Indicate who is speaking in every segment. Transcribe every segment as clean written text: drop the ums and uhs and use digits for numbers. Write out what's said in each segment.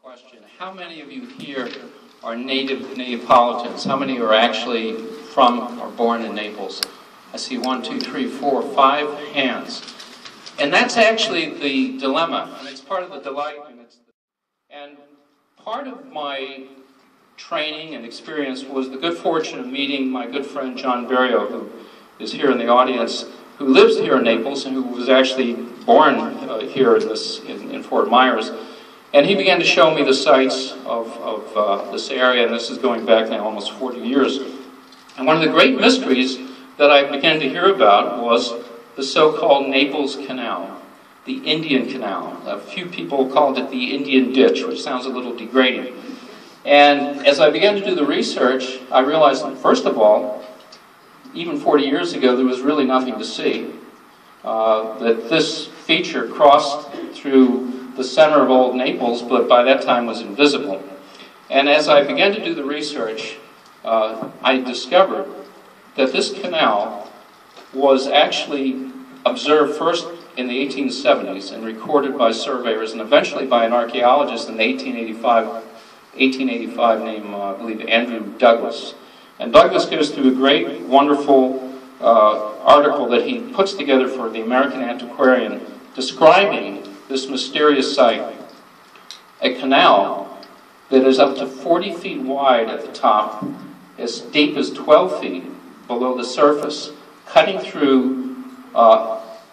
Speaker 1: question. How many of you here are native Neapolitans? How many are actually from or born in Naples? I see 1, 2, 3, 4, 5 hands. And that's actually the dilemma, and it's part of the delight. And part of my training and experience was the good fortune of meeting my good friend John Berrio, who is here in the audience, who lives here in Naples and who was actually born here in Fort Myers. And he began to show me the sights of this area, and this is going back now almost 40 years. And one of the great mysteries that I began to hear about was the so-called Naples Canal, the Indian Canal. A few people called it the Indian Ditch, which sounds a little degrading. And as I began to do the research, I realized that, first of all, even 40 years ago, there was really nothing to see. That this feature crossed through the center of old Naples, but by that time was invisible. And as I began to do the research, I discovered that this canal was actually observed first in the 1870s and recorded by surveyors and eventually by an archaeologist in 1885 named, I believe, Andrew Douglas. And Douglas goes through a great, wonderful article that he puts together for the American Antiquarian describing this mysterious site, a canal that is up to 40 feet wide at the top, as deep as 12 feet below the surface, cutting through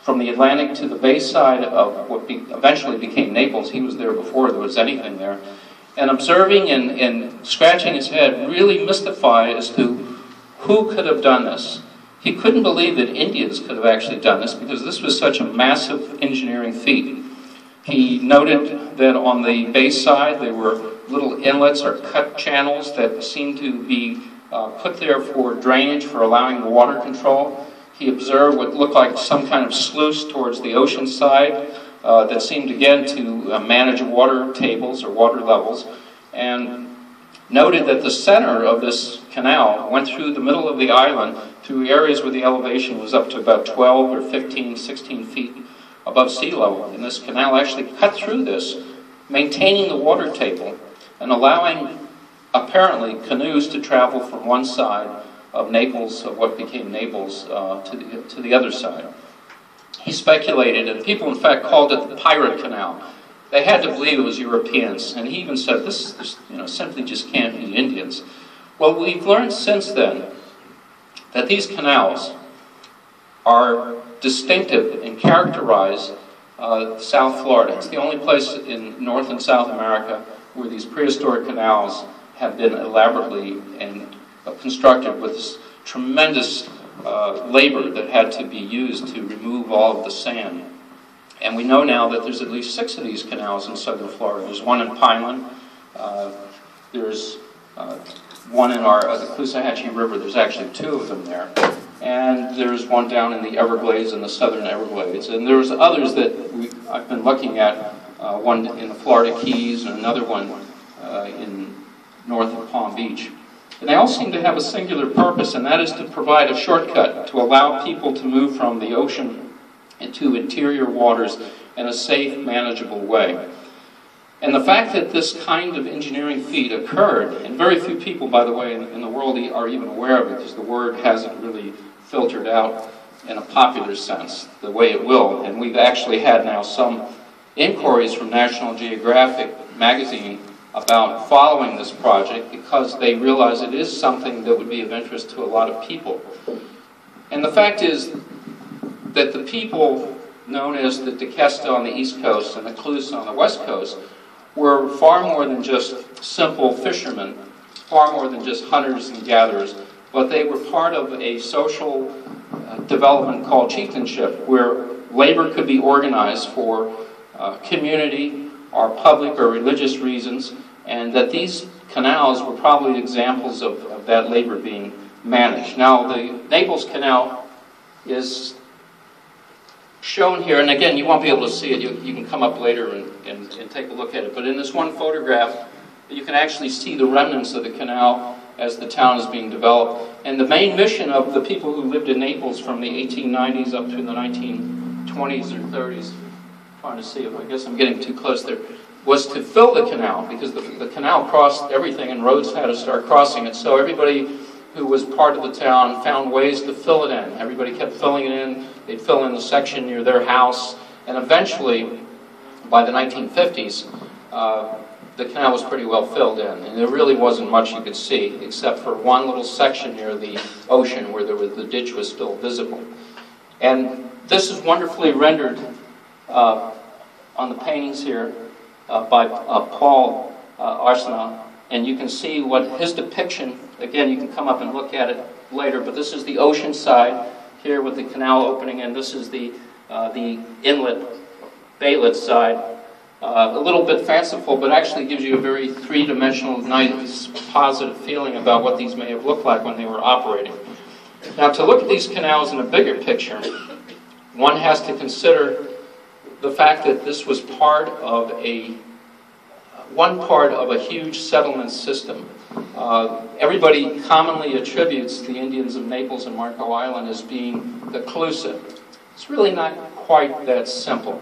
Speaker 1: from the Atlantic to the bay side of what eventually became Naples. He was there before there was anything there. And observing and scratching his head, really mystified as to who could have done this. He couldn't believe that Indians could have actually done this because this was such a massive engineering feat. He noted that on the bay side there were little inlets or cut channels that seemed to be put there for drainage, for allowing water control. He observed what looked like some kind of sluice towards the ocean side that seemed again to manage water tables or water levels, and noted that the center of this canal went through the middle of the island through areas where the elevation was up to about 12 or 15, 16 feet above sea level. And this canal actually cut through this, maintaining the water table and allowing, apparently, canoes to travel from one side of Naples, of what became Naples, to the other side. He speculated, and people in fact called it the Pirate Canal. They had to believe it was Europeans, and he even said, this simply just can't be Indians. Well, we've learned since then that these canals are distinctive and characterize South Florida. It's the only place in North and South America where these prehistoric canals have been elaborately and constructed with this tremendous labor that had to be used to remove all of the sand. And we know now that there's at least 6 of these canals in southern Florida. There's one in Pineland. There's one in the Caloosahatchee River. There's actually 2 of them there. And there's one down in the Everglades, in the southern Everglades. And there's others that I've been looking at, one in the Florida Keys and another one in north of Palm Beach. And they all seem to have a singular purpose, and that is to provide a shortcut to allow people to move from the ocean into interior waters in a safe, manageable way. And the fact that this kind of engineering feat occurred, and very few people, by the way, in the world are even aware of it, because the word hasn't really filtered out in a popular sense the way it will. And we've actually had now some inquiries from National Geographic magazine about following this project because they realize it is something that would be of interest to a lot of people. And the fact is that the people known as the Tequesta on the East Coast and the Calusa on the West Coast were far more than just simple fishermen, far more than just hunters and gatherers, but they were part of a social development called chieftainship, where labor could be organized for community or public or religious reasons, and that these canals were probably examples of that labor being managed. Now, the Naples Canal is shown here, and again, you won't be able to see it. You can come up later and take a look at it. But in this one photograph, you can actually see the remnants of the canal as the town is being developed. And the main mission of the people who lived in Naples from the 1890s up to the 1920s or 30s, trying to see if, I guess I'm getting too close there. was to fill the canal, because the canal crossed everything and roads had to start crossing it. So everybody who was part of the town found ways to fill it in. Everybody kept filling it in. They'd fill in the section near their house. And eventually, by the 1950s, the canal was pretty well filled in. And there really wasn't much you could see, except for one little section near the ocean where the ditch was still visible. And this is wonderfully rendered on the paintings here by Paul Arsenault. And you can see what his depiction, again, you can come up and look at it later, but this is the ocean side here with the canal opening, and this is the inlet, baylet side. A little bit fanciful, but actually gives you a very three-dimensional, nice, positive feeling about what these may have looked like when they were operating. Now, to look at these canals in a bigger picture, one has to consider the fact that this was one part of a huge settlement system. Everybody commonly attributes the Indians of Naples and Marco Island as being the Calusa. It's really not quite that simple,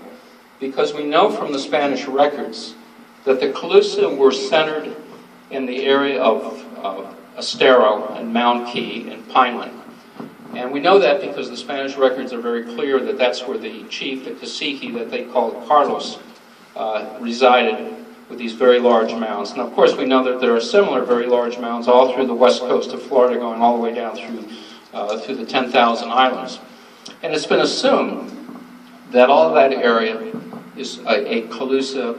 Speaker 1: because we know from the Spanish records that the Calusa were centered in the area of Estero and Mound Key and Pineland. And we know that because the Spanish records are very clear that that's where the chief, the cacique that they called Carlos, resided, with these very large mounds. And of course we know that there are similar very large mounds all through the west coast of Florida, going all the way down through the 10,000 islands. And it's been assumed that all of that area is a Calusa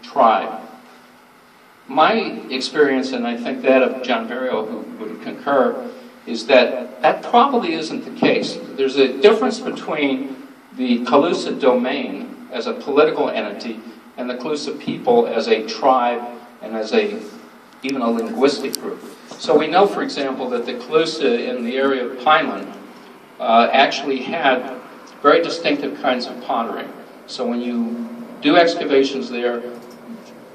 Speaker 1: tribe. My experience, and I think that of John Barrio, who would concur, is that that probably isn't the case. There's a difference between the Calusa domain as a political entity and the Calusa people as a tribe and as even a linguistic group. So we know, for example, that the Calusa in the area of Pineland actually had very distinctive kinds of pottery. So when you do excavations there,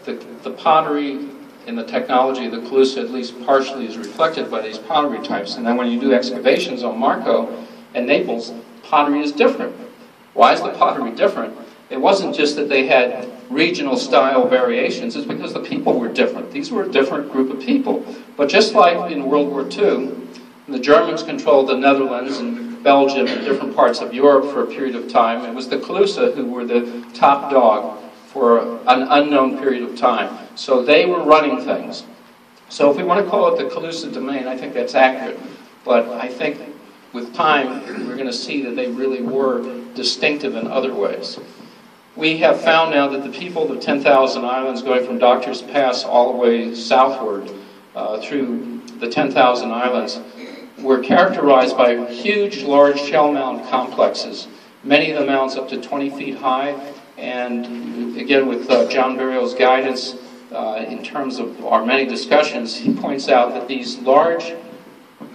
Speaker 1: the pottery and the technology of the Calusa at least partially is reflected by these pottery types. And then when you do excavations on Marco and Naples, pottery is different. Why is the pottery different? It wasn't just that they had regional style variations, it's because the people were different. These were a different group of people. But just like in World War II, the Germans controlled the Netherlands and Belgium and different parts of Europe for a period of time, it was the Calusa who were the top dog for an unknown period of time. So they were running things. So if we want to call it the Calusa domain, I think that's accurate. But I think with time, we're going to see that they really were distinctive in other ways. We have found now that the people of the 10,000 islands, going from Doctor's Pass all the way southward through the 10,000 islands, were characterized by huge, large shell mound complexes. Many of the mounds up to 20 feet high, and again with John Barrio's guidance in terms of our many discussions, he points out that these large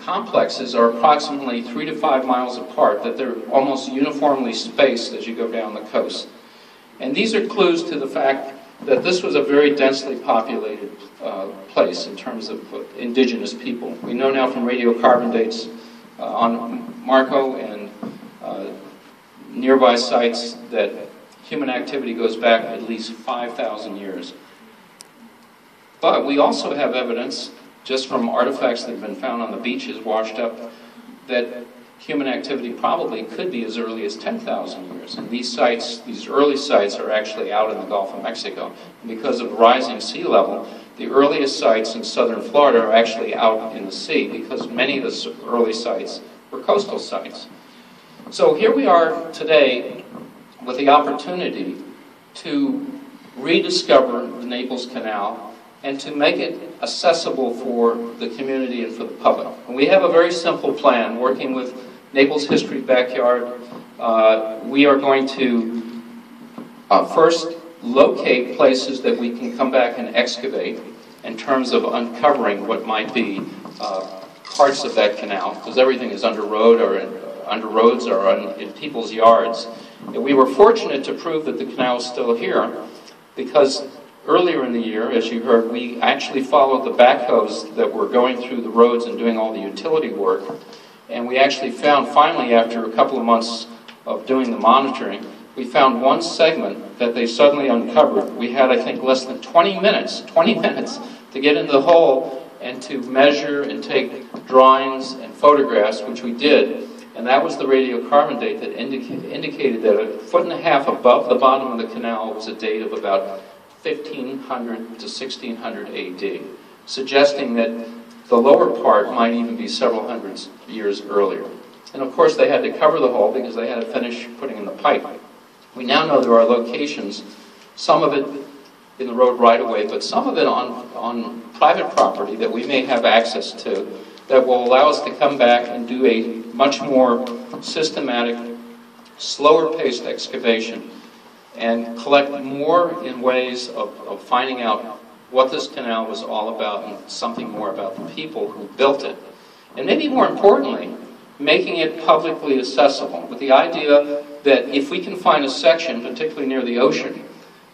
Speaker 1: complexes are approximately 3 to 5 miles apart, that they're almost uniformly spaced as you go down the coast. And these are clues to the fact that this was a very densely populated place in terms of indigenous people. We know now from radiocarbon dates on Marco and nearby sites that human activity goes back at least 5,000 years. But we also have evidence, just from artifacts that have been found on the beaches washed up, that human activity probably could be as early as 10,000 years. And these sites, these early sites, are actually out in the Gulf of Mexico. And because of rising sea level, the earliest sites in southern Florida are actually out in the sea, because many of the early sites were coastal sites. So here we are today with the opportunity to rediscover the Naples Canal and to make it accessible for the community and for the public. And we have a very simple plan, working with Naples History Backyard. We are going to first locate places that we can come back and excavate in terms of uncovering what might be parts of that canal, because everything is under road or under roads or in people's yards. And we were fortunate to prove that the canal is still here, because earlier in the year, as you heard, we actually followed the backhoes that were going through the roads and doing all the utility work. And we actually found, finally, after a couple of months of doing the monitoring, we found one segment that they suddenly uncovered. We had, I think, less than 20 minutes to get into the hole and to measure and take drawings and photographs, which we did. And that was the radiocarbon date that indicated that a foot and a half above the bottom of the canal was a date of about 1500 to 1600 AD, suggesting that the lower part might even be several hundred years earlier. And of course they had to cover the hole because they had to finish putting in the pipe. We now know there are locations, some of it in the road right away, but some of it on private property that we may have access to that will allow us to come back and do a much more systematic, slower-paced excavation and collect more in ways of finding out what this canal was all about and something more about the people who built it. And maybe more importantly, making it publicly accessible with the idea that if we can find a section, particularly near the ocean,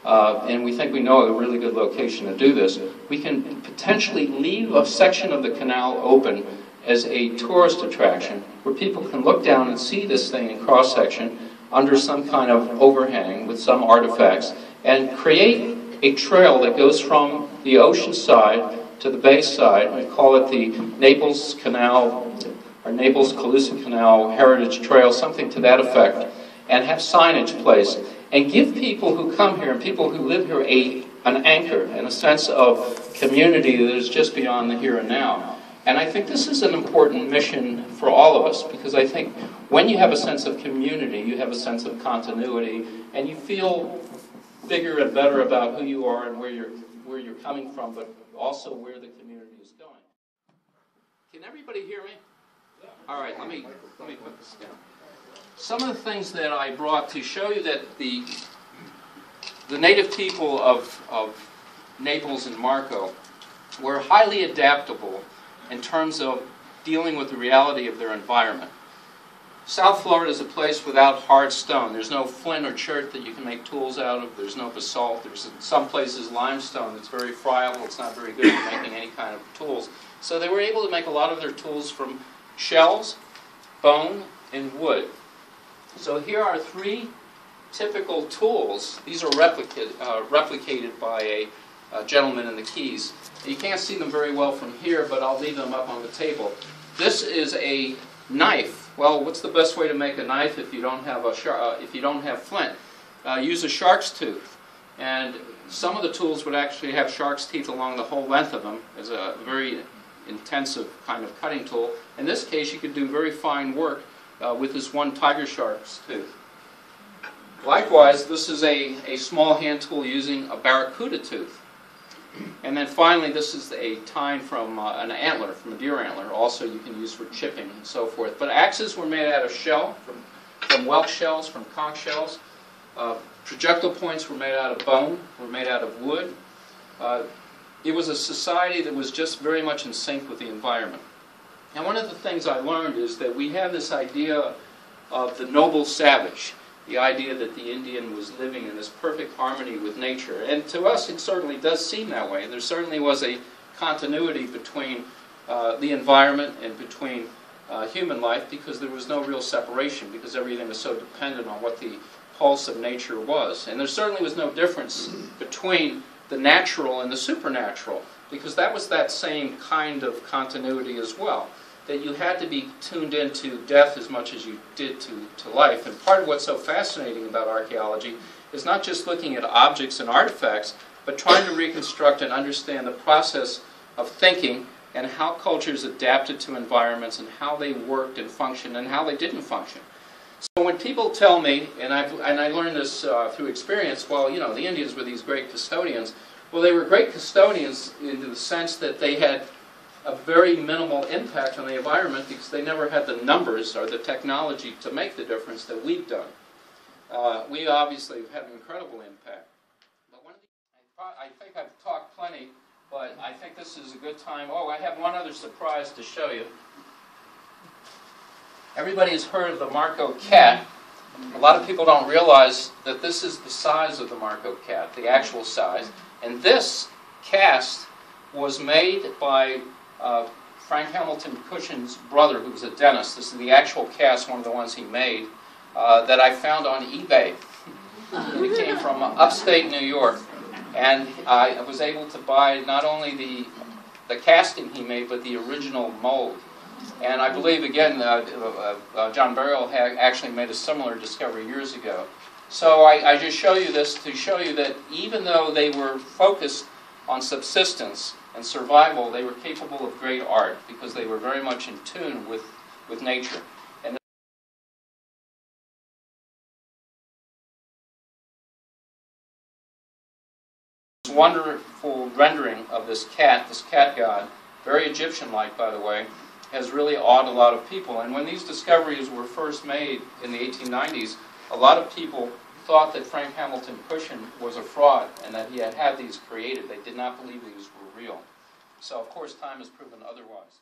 Speaker 1: and we think we know a really good location to do this, we can potentially leave a section of the canal open as a tourist attraction where people can look down and see this thing in cross-section under some kind of overhang with some artifacts and create a trail that goes from the ocean side to the bay side. We call it the Naples Canal, or Naples Calusa Canal Heritage Trail, something to that effect, and have signage placed, and give people who come here and people who live here an anchor and a sense of community that is just beyond the here and now. And I think this is an important mission for all of us, because I think when you have a sense of community, you have a sense of continuity, and you feel bigger and better about who you are and where you're coming from, but also where the community is going. Can everybody hear me? All right, let me put this down. Some of the things that I brought to show you that the native people of Naples and Marco were highly adaptable in terms of dealing with the reality of their environment. South Florida is a place without hard stone. There's no flint or chert that you can make tools out of. There's no basalt. There's in some places limestone that's very friable. It's not very good for making any kind of tools. So they were able to make a lot of their tools from shells, bone, and wood. So here are three typical tools. These are replicated by a gentleman in the Keys. You can't see them very well from here, but I'll leave them up on the table. This is a knife. Well, what's the best way to make a knife if you don't have flint? Use a shark's tooth. And some of the tools would actually have shark's teeth along the whole length of them as a very intensive kind of cutting tool. In this case, you could do very fine work with this one tiger shark's tooth. Likewise, this is a small hand tool using a barracuda tooth. And then finally, this is a tine from an antler, from a deer antler. Also, you can use for chipping and so forth. But axes were made out of shell, from whelk shells, from conch shells. Projectile points were made out of bone, were made out of wood. It was a society that was just very much in sync with the environment. And one of the things I learned is that we have this idea of the noble savage, the idea that the Indian was living in this perfect harmony with nature. And to us, it certainly does seem that way. There certainly was a continuity between the environment and between human life, because there was no real separation, because everything was so dependent on what the pulse of nature was. And there certainly was no difference between the natural and the supernatural, because that was that same kind of continuity as well, that you had to be tuned into death as much as you did to life. And part of what's so fascinating about archaeology is not just looking at objects and artifacts, but trying to reconstruct and understand the process of thinking and how cultures adapted to environments and how they worked and functioned and how they didn't function. So when people tell me, and I learned this through experience, well, you know, the Indians were these great custodians. Well, they were great custodians in the sense that they had a very minimal impact on the environment because they never had the numbers or the technology to make the difference that we've done. We obviously have had an incredible impact. But I think I've talked plenty, but I think this is a good time. Oh, I have one other surprise to show you. Everybody has heard of the Marco cat. A lot of people don't realize that this is the size of the Marco cat, the actual size. And this cast was made by Frank Hamilton Cushing's brother, who was a dentist. This is the actual cast, one of the ones he made, that I found on eBay. And it came from upstate New York. And I was able to buy not only the casting he made, but the original mold. And I believe, again, John Burial had actually made a similar discovery years ago. So I just show you this to show you that even though they were focused on subsistence and survival, they were capable of great art because they were very much in tune with nature. And this wonderful rendering of this cat god, very Egyptian-like, by the way, has really awed a lot of people. And when these discoveries were first made in the 1890s, a lot of people thought that Frank Hamilton Cushing was a fraud and that he had had these created. They did not believe these were real. So, of course, time has proven otherwise.